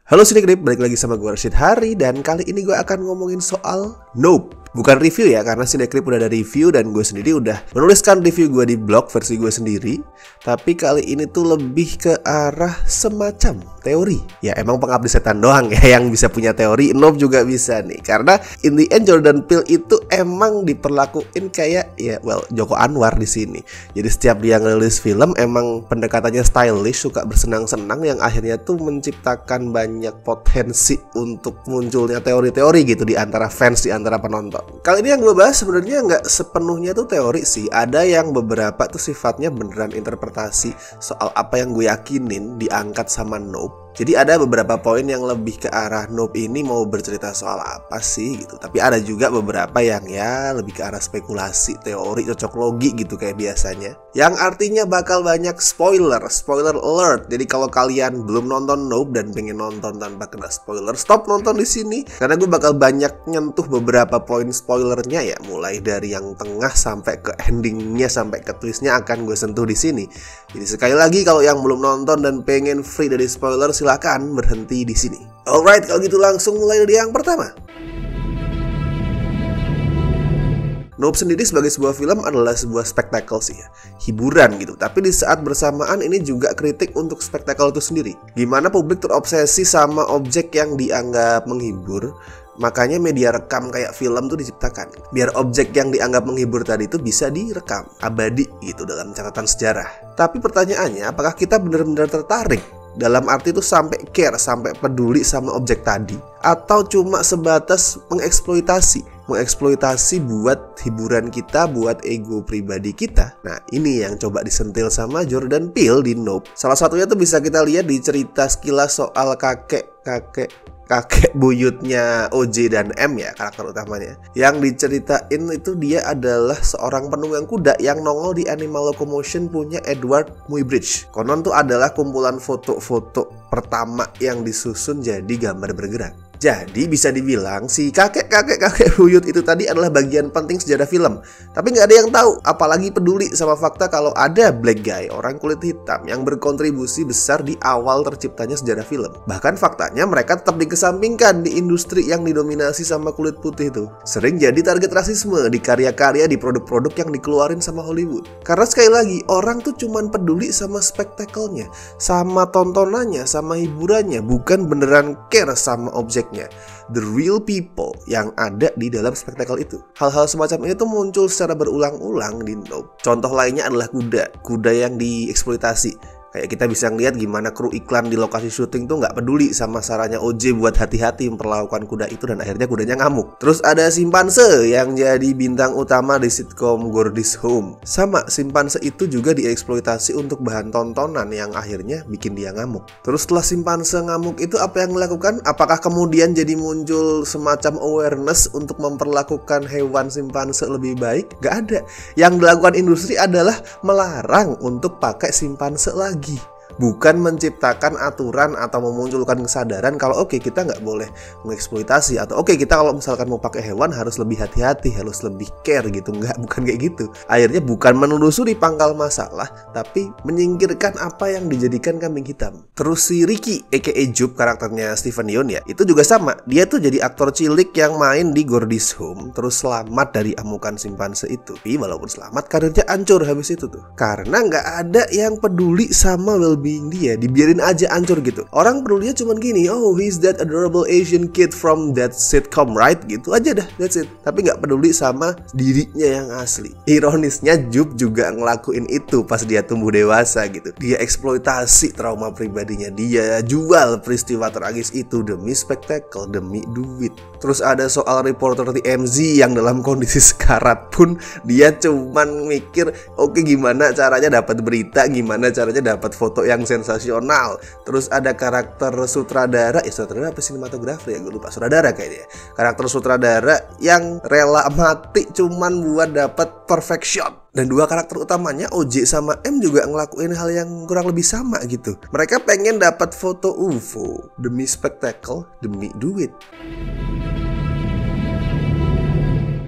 Halo Sinegrip, balik lagi sama gue Rashid Hari. Dan kali ini gue akan ngomongin soal Nope. Bukan review ya, karena Sinegrip udah ada review dan gue sendiri udah menuliskan review gue di blog versi gue sendiri. Tapi kali ini tuh lebih ke arah semacam teori. Ya emang pengabdi setan doang ya yang bisa punya teori, Nope juga bisa nih. Karena in the end Jordan Peele itu emang diperlakuin kayak Joko Anwar di sini. Jadi setiap dia ngerilis film emang pendekatannya stylish, suka bersenang-senang, yang akhirnya tuh menciptakan banyak potensi untuk munculnya teori-teori gitu di antara fans, di antara penonton. Kali ini yang gue bahas sebenarnya nggak sepenuhnya tuh teori sih. Ada yang beberapa tuh sifatnya beneran interpretasi soal apa yang gue yakinin diangkat sama Nope. Jadi ada beberapa poin yang lebih ke arah Nope ini mau bercerita soal apa sih gitu. Tapi ada juga beberapa yang ya lebih ke arah spekulasi, teori, cocok logi gitu kayak biasanya. Yang artinya bakal banyak spoiler alert. Jadi kalau kalian belum nonton Nope dan pengen nonton tanpa kena spoiler, stop nonton di sini. Karena gue bakal banyak nyentuh beberapa poin spoilernya ya. Mulai dari yang tengah sampai ke endingnya, sampai ke twistnya akan gue sentuh di sini. Jadi sekali lagi kalau yang belum nonton dan pengen free dari spoiler, silakan berhenti di sini. Alright, kalau gitu langsung mulai dari yang pertama. Nope sendiri sebagai sebuah film adalah sebuah spektakel sih ya, hiburan gitu. Tapi di saat bersamaan ini juga kritik untuk spektakel itu sendiri. Gimana publik terobsesi sama objek yang dianggap menghibur. Makanya media rekam kayak film tuh diciptakan biar objek yang dianggap menghibur tadi itu bisa direkam abadi gitu dalam catatan sejarah. Tapi pertanyaannya, apakah kita benar-benar tertarik? Dalam arti itu sampai care, sampai peduli sama objek tadi, atau cuma sebatas mengeksploitasi buat hiburan kita, buat ego pribadi kita. Nah ini yang coba disentil sama Jordan Peele di Nope. Salah satunya tuh bisa kita lihat di cerita sekilas soal kakek buyutnya OJ dan M ya, karakter utamanya. Yang diceritain itu dia adalah seorang penunggang kuda yang nongol di Animal Locomotion punya Edward Muybridge. Konon tuh adalah kumpulan foto-foto pertama yang disusun jadi gambar bergerak. Jadi bisa dibilang si kakek buyut itu tadi adalah bagian penting sejarah film. Tapi nggak ada yang tahu, apalagi peduli sama fakta kalau ada black guy, orang kulit hitam yang berkontribusi besar di awal terciptanya sejarah film. Bahkan faktanya mereka tetap dikesampingkan di industri yang didominasi sama kulit putih itu. Sering jadi target rasisme di karya-karya, di produk-produk yang dikeluarin sama Hollywood. Karena sekali lagi, orang tuh cuman peduli sama spektakelnya, sama tontonannya, sama hiburannya, bukan beneran care sama objek. The real people yang ada di dalam spektakel itu. Hal-hal semacam ini tuh muncul secara berulang-ulang di Nope. Contoh lainnya adalah kuda yang dieksploitasi. Kayak kita bisa ngeliat gimana kru iklan di lokasi syuting tuh nggak peduli sama sarannya OJ buat hati-hati memperlakukan kuda itu, dan akhirnya kudanya ngamuk. Terus ada simpanse yang jadi bintang utama di sitkom Gordy's Home. Sama, simpanse itu juga dieksploitasi untuk bahan tontonan yang akhirnya bikin dia ngamuk. Terus setelah simpanse ngamuk itu apa yang dilakukan? Apakah kemudian jadi muncul semacam awareness untuk memperlakukan hewan simpanse lebih baik? Gak ada. Yang dilakukan industri adalah melarang untuk pakai simpanse lagi. Bukan menciptakan aturan atau memunculkan kesadaran kalau oke, kita nggak boleh mengeksploitasi, atau oke, kita kalau misalkan mau pakai hewan harus lebih hati-hati, harus lebih care gitu. Bukan kayak gitu. Akhirnya bukan menelusuri pangkal masalah, tapi menyingkirkan apa yang dijadikan kambing hitam. Terus si Ricky aka Jup, karakternya Steven Yeun ya, itu juga sama. Dia tuh jadi aktor cilik yang main di Gordy's Home, terus selamat dari amukan simpanse itu. Tapi walaupun selamat, karirnya hancur habis itu tuh. Karena nggak ada yang peduli sama well-being dia, dibiarin aja hancur gitu. Orang pedulinya cuman gini, oh he's that adorable Asian kid from that sitcom right, gitu aja dah, that's it. Tapi nggak peduli sama dirinya yang asli. Ironisnya Jup juga ngelakuin itu pas dia tumbuh dewasa gitu. Dia eksploitasi trauma pribadinya, dia jual peristiwa tragis itu demi spektakel, demi duit. Terus ada soal reporter TMZ yang dalam kondisi sekarat pun dia cuman mikir, oke, gimana caranya dapat berita, gimana caranya dapat foto yang sensasional. Terus ada karakter sutradara apa sinematografer ya, gue lupa, sutradara kayaknya. Karakter sutradara yang rela mati cuman buat dapat perfect shot. Dan dua karakter utamanya OJ sama M juga ngelakuin hal yang kurang lebih sama gitu. Mereka pengen dapat foto UFO demi spektakel, demi duit.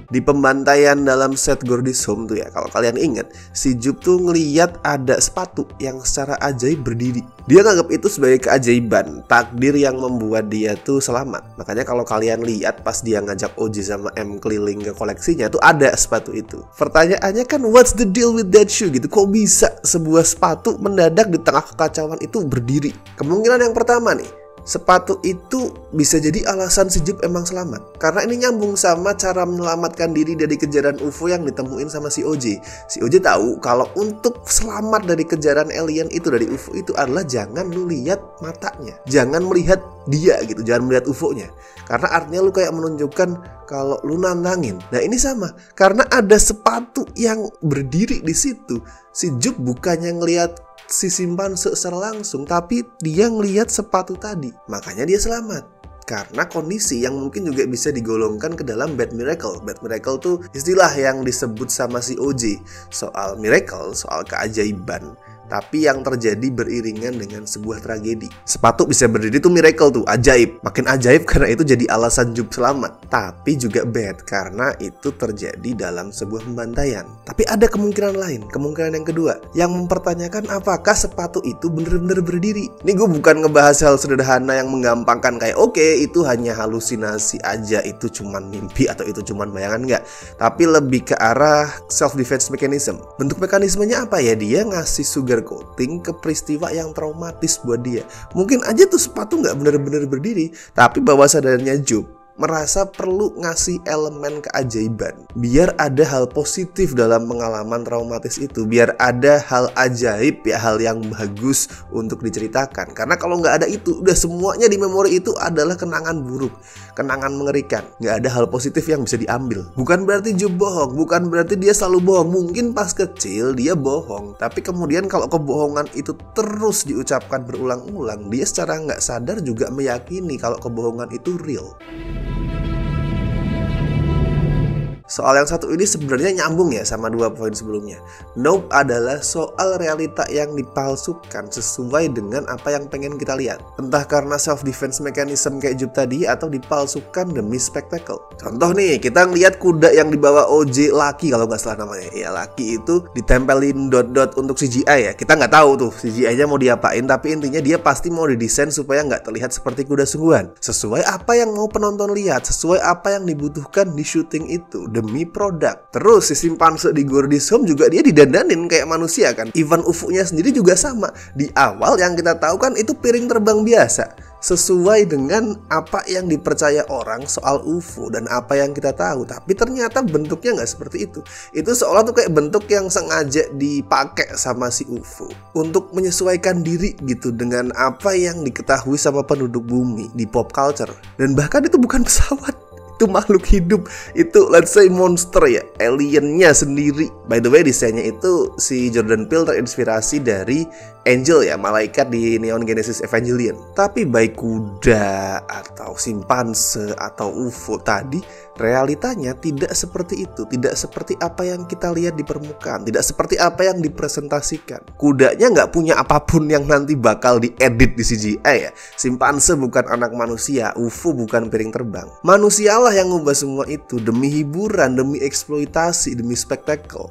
Di pembantaian dalam set Gordy's Home tuh ya, kalau kalian ingat, si Jup tuh ngeliat ada sepatu yang secara ajaib berdiri. Dia nganggap itu sebagai keajaiban, takdir yang membuat dia tuh selamat. Makanya kalau kalian lihat pas dia ngajak Oji sama M keliling ke koleksinya tuh ada sepatu itu. Pertanyaannya kan, what's the deal with that shoe gitu? Kok bisa sebuah sepatu mendadak di tengah kekacauan itu berdiri? Kemungkinan yang pertama nih, sepatu itu bisa jadi alasan si Jup emang selamat. Karena ini nyambung sama cara menyelamatkan diri dari kejaran UFO yang ditemuin sama si OJ. Si OJ tahu kalau untuk selamat dari kejaran alien itu, dari UFO itu adalah jangan lu lihat matanya. Jangan melihat dia gitu, jangan melihat UFO-nya. Karena artinya lu kayak menunjukkan kalau lu nantangin. Nah ini sama, karena ada sepatu yang berdiri di situ. Si Jup bukannya ngelihat si simpanse secara langsung, tapi dia ngelihat sepatu tadi. Makanya dia selamat. Karena kondisi yang mungkin juga bisa digolongkan ke dalam bad miracle. Bad miracle tuh istilah yang disebut sama si OJ. Soal miracle, soal keajaiban, tapi yang terjadi beriringan dengan sebuah tragedi. Sepatu bisa berdiri tuh miracle tuh, ajaib. Makin ajaib karena itu jadi alasan Jup selamat. Tapi juga bad karena itu terjadi dalam sebuah pembantaian. Tapi ada kemungkinan lain, kemungkinan yang kedua, yang mempertanyakan apakah sepatu itu benar-benar berdiri. Ini gue bukan ngebahas hal sederhana yang menggampangkan kayak oke, itu hanya halusinasi aja, itu cuman mimpi atau itu cuman bayangan, enggak. Tapi lebih ke arah self defense mechanism. Bentuk mekanismenya apa ya? Dia ngasih sugar coating ke peristiwa yang traumatis buat dia. Mungkin aja tuh sepatu nggak benar-benar berdiri, tapi bawah sadarnya Jup merasa perlu ngasih elemen keajaiban biar ada hal positif dalam pengalaman traumatis itu, biar ada hal ajaib ya, hal yang bagus untuk diceritakan. Karena kalau nggak ada itu, udah semuanya di memori itu adalah kenangan buruk, kenangan mengerikan, nggak ada hal positif yang bisa diambil. Bukan berarti Jup bohong, bukan berarti dia selalu bohong. Mungkin pas kecil dia bohong, tapi kemudian kalau kebohongan itu terus diucapkan berulang-ulang, dia secara nggak sadar juga meyakini kalau kebohongan itu real. Soal yang satu ini sebenarnya nyambung ya sama dua poin sebelumnya. Nope adalah soal realita yang dipalsukan sesuai dengan apa yang pengen kita lihat. Entah karena self defense mechanism kayak Jup tadi, atau dipalsukan demi spektakel. Contoh nih, kita ngeliat kuda yang dibawa OJ Lucky kalau nggak salah namanya. Ya Lucky itu ditempelin dot-dot untuk CGI ya. Kita nggak tahu tuh CGI-nya mau diapain, tapi intinya dia pasti mau didesain supaya nggak terlihat seperti kuda sungguhan. Sesuai apa yang mau penonton lihat, sesuai apa yang dibutuhkan di syuting itu, demi produk. Terus si simpanse di Gordy's Home juga dia didandanin kayak manusia kan. Even UFO-nya sendiri juga sama. Di awal yang kita tahu kan itu piring terbang biasa, sesuai dengan apa yang dipercaya orang soal UFO dan apa yang kita tahu. Tapi ternyata bentuknya nggak seperti itu. Itu seolah tuh kayak bentuk yang sengaja dipakai sama si UFO untuk menyesuaikan diri gitu dengan apa yang diketahui sama penduduk bumi di pop culture. Dan bahkan itu bukan pesawat, itu makhluk hidup, itu let's say monster ya, aliennya sendiri. By the way, desainnya itu si Jordan Peele terinspirasi dari Angel ya, malaikat di Neon Genesis Evangelion. Tapi baik kuda atau simpanse atau UFO tadi, realitanya tidak seperti itu. Tidak seperti apa yang kita lihat di permukaan, tidak seperti apa yang dipresentasikan. Kudanya nggak punya apapun yang nanti bakal diedit di CGI ya. Simpanse bukan anak manusia, UFO bukan piring terbang. Manusialah yang ngubah semua itu demi hiburan, demi eksploitasi, demi spektakel.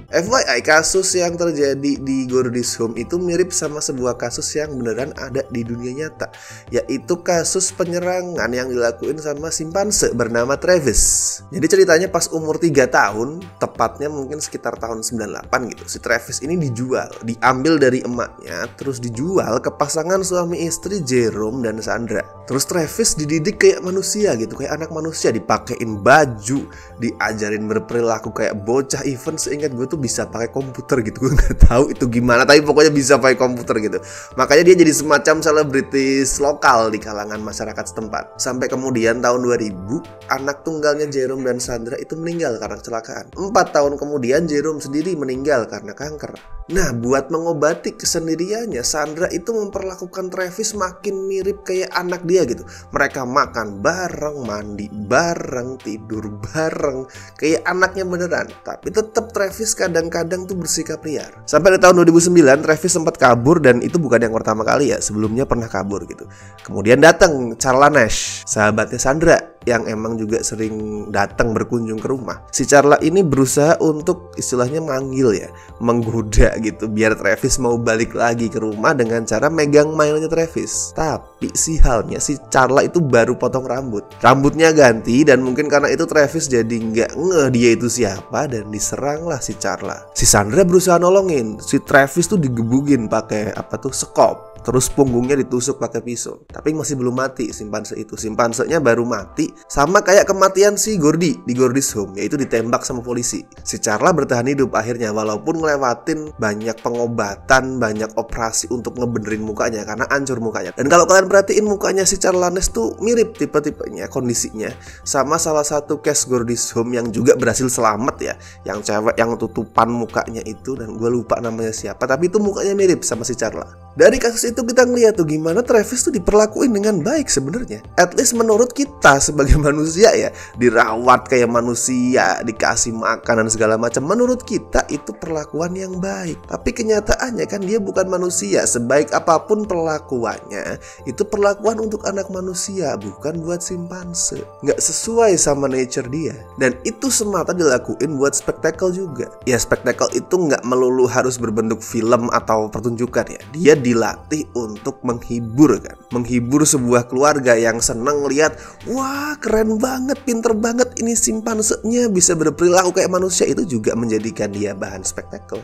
FYI, kasus yang terjadi di Gordy's Home itu mirip sama sebuah kasus yang beneran ada di dunia nyata, yaitu kasus penyerangan yang dilakuin sama simpanse bernama Travis. Jadi ceritanya pas umur 3 tahun, tepatnya mungkin sekitar tahun 98 gitu, si Travis ini dijual, diambil dari emaknya, terus dijual ke pasangan suami istri Jerome dan Sandra. Terus Travis dididik kayak manusia gitu, kayak anak manusia, dipakein baju, diajarin berperilaku kayak bocah. Even seingat gue tuh bisa pakai komputer gitu, gue nggak tahu itu gimana, tapi pokoknya bisa pakai komputer gitu. Makanya dia jadi semacam selebritis lokal di kalangan masyarakat setempat. Sampai kemudian tahun 2000, anak tunggalnya Jerome dan Sandra itu meninggal karena kecelakaan. 4 tahun kemudian Jerome sendiri meninggal karena kanker. Nah, buat mengobati kesendiriannya, Sandra itu memperlakukan Travis makin mirip kayak anak dia gitu. Mereka makan bareng, mandi bareng, tidur bareng, kayak anaknya beneran. Tapi tetap Travis kadang-kadang tuh bersikap liar. Sampai di tahun 2009 Travis sempat kabur, dan itu bukan yang pertama kali ya, sebelumnya pernah kabur gitu. Kemudian datang Charla Nash, sahabatnya Sandra. yang emang juga sering datang berkunjung ke rumah. Si Carla ini berusaha untuk istilahnya manggil ya, menggoda gitu biar Travis mau balik lagi ke rumah dengan cara megang mailnya Travis. Tapi sihalnya si Carla itu baru potong rambutnya ganti, dan mungkin karena itu Travis jadi nggak ngeh dia itu siapa dan diseranglah si Carla. Si Sandra berusaha nolongin, si Travis tuh digebugin pakai sekop. Terus punggungnya ditusuk pakai pisau. Tapi masih belum mati simpanse itu. Simpansenya baru mati, sama kayak kematian si Gordy di Gordy's Home, yaitu ditembak sama polisi. Si Carla bertahan hidup akhirnya, walaupun ngelewatin banyak pengobatan, banyak operasi untuk ngebenerin mukanya karena hancur mukanya. Dan kalau kalian perhatiin mukanya si Carla Ness tuh mirip tipe-tipenya, kondisinya sama salah satu case Gordy's Home yang juga berhasil selamat ya, yang cewek yang tutupan mukanya itu, dan gue lupa namanya siapa, tapi itu mukanya mirip sama si Carla. Dari kasus itu kita ngeliat tuh gimana Travis tuh diperlakuin dengan baik sebenarnya. At least menurut kita sebagai manusia ya, dirawat kayak manusia, dikasih makan dan segala macam. Menurut kita itu perlakuan yang baik. Tapi kenyataannya kan dia bukan manusia. Sebaik apapun perlakuannya, itu perlakuan untuk anak manusia, bukan buat simpanse. Nggak sesuai sama nature dia. Dan itu semata dilakuin buat spektakel juga. Ya spektakel itu nggak melulu harus berbentuk film atau pertunjukan ya. Dia dilatih untuk menghibur kan, menghibur sebuah keluarga yang seneng lihat, wah keren banget, pinter banget ini simpansenya bisa berperilaku kayak manusia. Itu juga menjadikan dia bahan spektakel.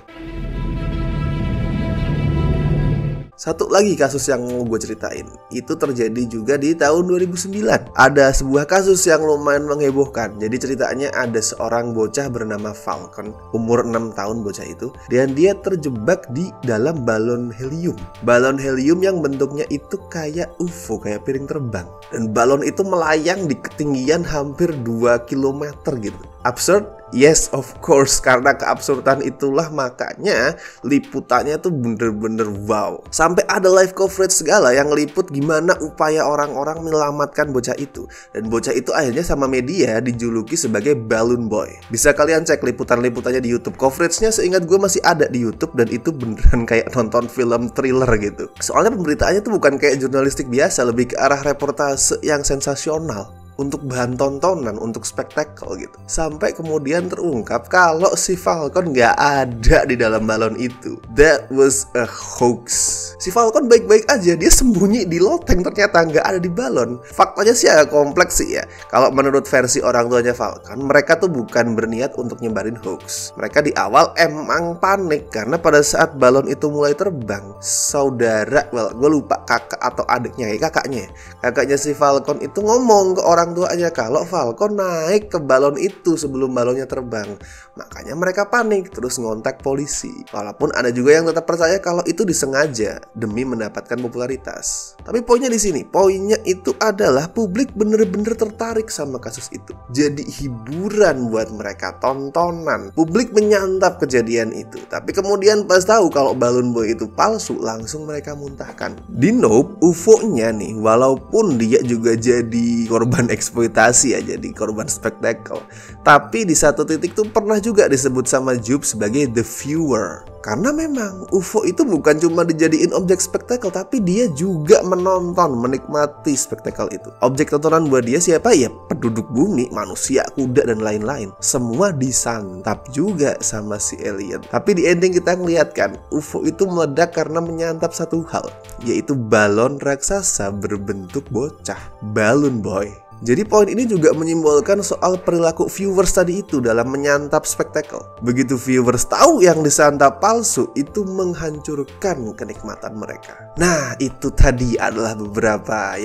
Satu lagi kasus yang mau gue ceritain, itu terjadi juga di tahun 2009. Ada sebuah kasus yang lumayan menghebohkan. Jadi ceritanya ada seorang bocah bernama Falcon, umur 6 tahun bocah itu, dan dia terjebak di dalam balon helium. Balon helium yang bentuknya itu kayak UFO, kayak piring terbang. Dan balon itu melayang di ketinggian hampir 2 km gitu. Absurd? Yes, of course. Karena keabsurdan itulah makanya liputannya tuh bener-bener wow. Sampai ada live coverage segala yang liput gimana upaya orang-orang menyelamatkan bocah itu. Dan bocah itu akhirnya sama media dijuluki sebagai Balloon Boy. Bisa kalian cek liputan-liputannya di YouTube. Coveragenya seingat gue masih ada di YouTube, dan itu beneran kayak nonton film thriller gitu. Soalnya pemberitaannya tuh bukan kayak jurnalistik biasa, lebih ke arah reportase yang sensasional. Untuk bahan tontonan, untuk spektakel gitu. Sampai kemudian terungkap kalau si Falcon nggak ada di dalam balon itu. That was a hoax. Si Falcon baik-baik aja, dia sembunyi di loteng, ternyata nggak ada di balon. Faktanya sih agak kompleks sih ya. Kalau menurut versi orang tuanya Falcon, mereka tuh bukan berniat untuk nyebarin hoax. Mereka di awal emang panik karena pada saat balon itu mulai terbang, saudara, gue lupa kakak atau adiknya, kakaknya si Falcon itu ngomong ke orang tuanya kalau Falcon naik ke balon itu sebelum balonnya terbang. Makanya mereka panik, terus ngontak polisi. Walaupun ada juga yang tetap percaya kalau itu disengaja demi mendapatkan popularitas. Tapi poinnya di sini, poinnya itu adalah publik bener-bener tertarik sama kasus itu. Jadi hiburan buat mereka, tontonan. Publik menyantap kejadian itu. Tapi kemudian pas tahu kalau Balloon Boy itu palsu, langsung mereka muntahkan. Di Nope, UFO-nya nih, walaupun dia juga jadi korban eksploitasi ya, jadi korban spektakel, tapi di satu titik tuh pernah juga disebut sama Job sebagai the viewer. Karena memang UFO itu bukan cuma dijadiin objek spektakel, tapi dia juga menonton, menikmati spektakel itu. Objek tontonan buat dia siapa? Ya penduduk bumi, manusia, kuda, dan lain-lain. Semua disantap juga sama si alien. Tapi di ending kita ngeliat kan, UFO itu meledak karena menyantap satu hal, yaitu balon raksasa berbentuk bocah, Balloon Boy. Jadi poin ini juga menyimbolkan soal perilaku viewers tadi itu dalam menyantap spektakel. Begitu viewers tahu yang disantap palsu, itu menghancurkan kenikmatan mereka. Nah, itu tadi adalah beberapa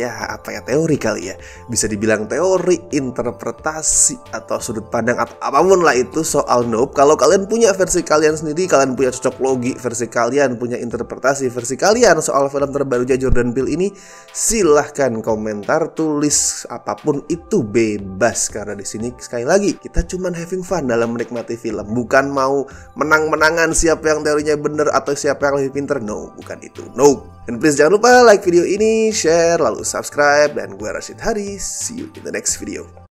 teori kali ya. Bisa dibilang teori, interpretasi, atau sudut pandang atau apapun lah itu soal Nope. Kalau kalian punya versi kalian sendiri, kalian punya cocok logi versi kalian, punya interpretasi versi kalian soal film terbarunya Jordan Peele ini, silahkan komentar, tulis apapun itu, bebas. Karena di sini sekali lagi kita cuman having fun dalam menikmati film, bukan mau menang-menangan siapa yang teorinya bener atau siapa yang lebih pinter. No, bukan itu. No. Dan please jangan lupa like video ini, share, lalu subscribe. Dan gue Rashid Haris, see you in the next video.